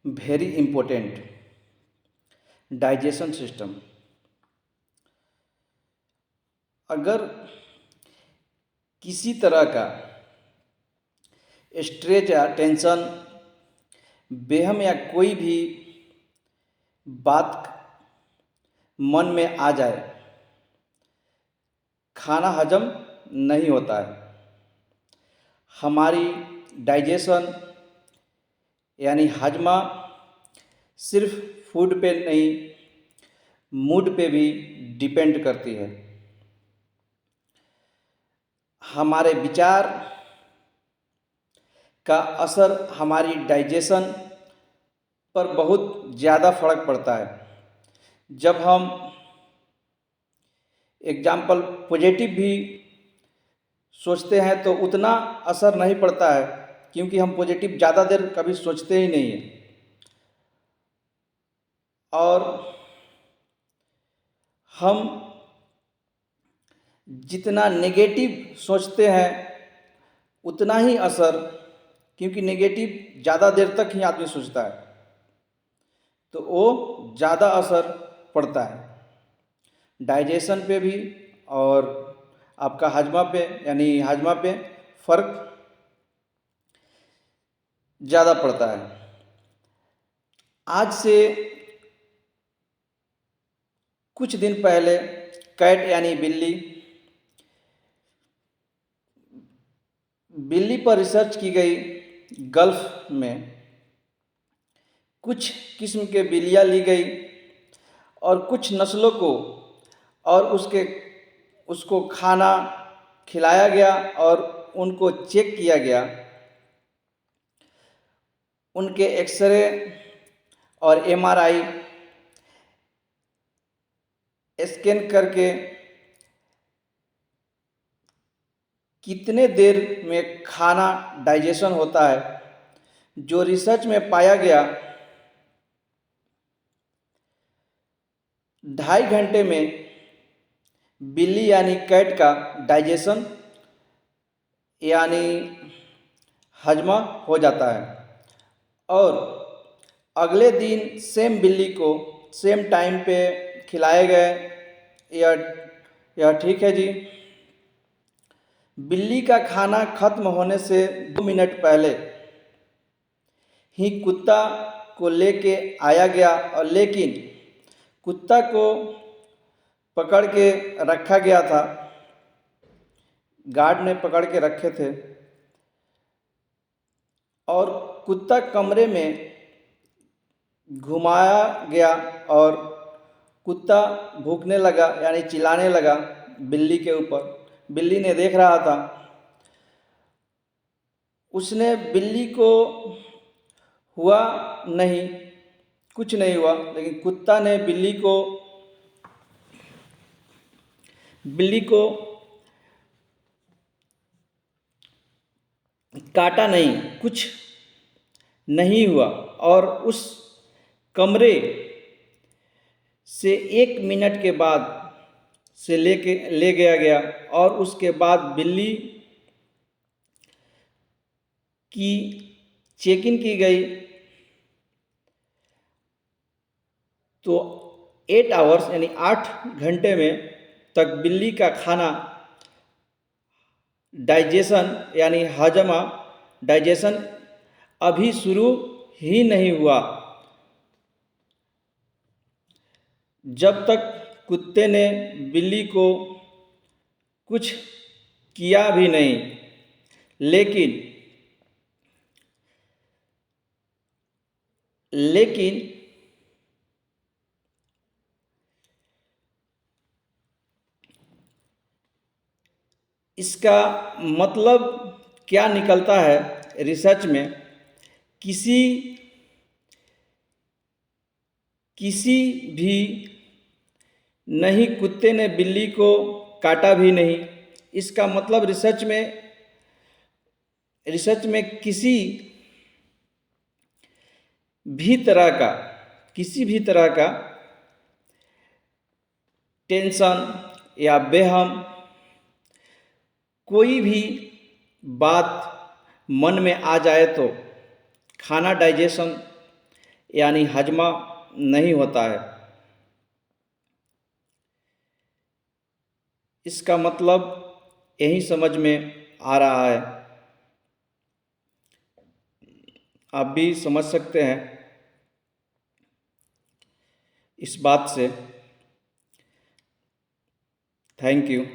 Very important digestion system. अगर किसी तरह का स्ट्रेस या टेंशन, बेहम या कोई भी बात मन में आ जाए, खाना हजम नहीं होता है। हमारी डाइजेशन यानी हाजमा सिर्फ फूड पे नहीं, मूड पे भी डिपेंड करती है। हमारे विचार का असर हमारी डाइजेशन पर बहुत ज़्यादा फर्क पड़ता है। जब हम एग्जाम्पल पॉजिटिव भी सोचते हैं तो उतना असर नहीं पड़ता है, क्योंकि हम पॉजिटिव ज़्यादा देर कभी सोचते ही नहीं हैं। और हम जितना नेगेटिव सोचते हैं उतना ही असर, क्योंकि नेगेटिव ज़्यादा देर तक ही आदमी सोचता है तो वो ज़्यादा असर पड़ता है डाइजेशन पे भी, और आपका हाजमा पे यानी हाजमा पे फर्क ज़्यादा पड़ता है। आज से कुछ दिन पहले कैट यानी बिल्ली पर रिसर्च की गई। गल्फ में कुछ किस्म के बिल्लियाँ ली गई और कुछ नस्लों को, और उसको खाना खिलाया गया और उनको चेक किया गया। उनके एक्सरे और एमआरआई स्कैन करके कितने देर में खाना डाइजेशन होता है, जो रिसर्च में पाया गया 2.5 घंटे में बिल्ली यानी कैट का डाइजेशन यानी हजमा हो जाता है। और अगले दिन सेम बिल्ली को सेम टाइम पे खिलाए गए। यह ठीक है जी। बिल्ली का खाना खत्म होने से 2 मिनट पहले ही कुत्ता को लेके आया गया, और लेकिन कुत्ता को पकड़ के रखा गया था, गार्ड ने पकड़ के रखे थे, और कुत्ता कमरे में घुमाया गया और कुत्ता भूखने लगा यानी चिल्लाने लगा बिल्ली के ऊपर। बिल्ली ने देख रहा था, उसने बिल्ली को हुआ नहीं, कुछ नहीं हुआ, लेकिन कुत्ता ने बिल्ली को काटा नहीं, कुछ नहीं हुआ। और उस कमरे से 1 मिनट के बाद से ले गया और उसके बाद बिल्ली की चेक इन की गई। तो 8 आवर्स यानी 8 घंटे में तक बिल्ली का खाना डाइजेशन यानी हजमा डाइजेशन अभी शुरू ही नहीं हुआ, जब तक कुत्ते ने बिल्ली को कुछ किया भी नहीं। लेकिन इसका मतलब क्या निकलता है रिसर्च में, किसी भी नहीं, कुत्ते ने बिल्ली को काटा भी नहीं। इसका मतलब रिसर्च में किसी भी तरह का टेंशन या बेहम, कोई भी बात मन में आ जाए तो खाना डाइजेशन यानी हजमा नहीं होता है। इसका मतलब यही समझ में आ रहा है, आप भी समझ सकते हैं इस बात से। Thank you.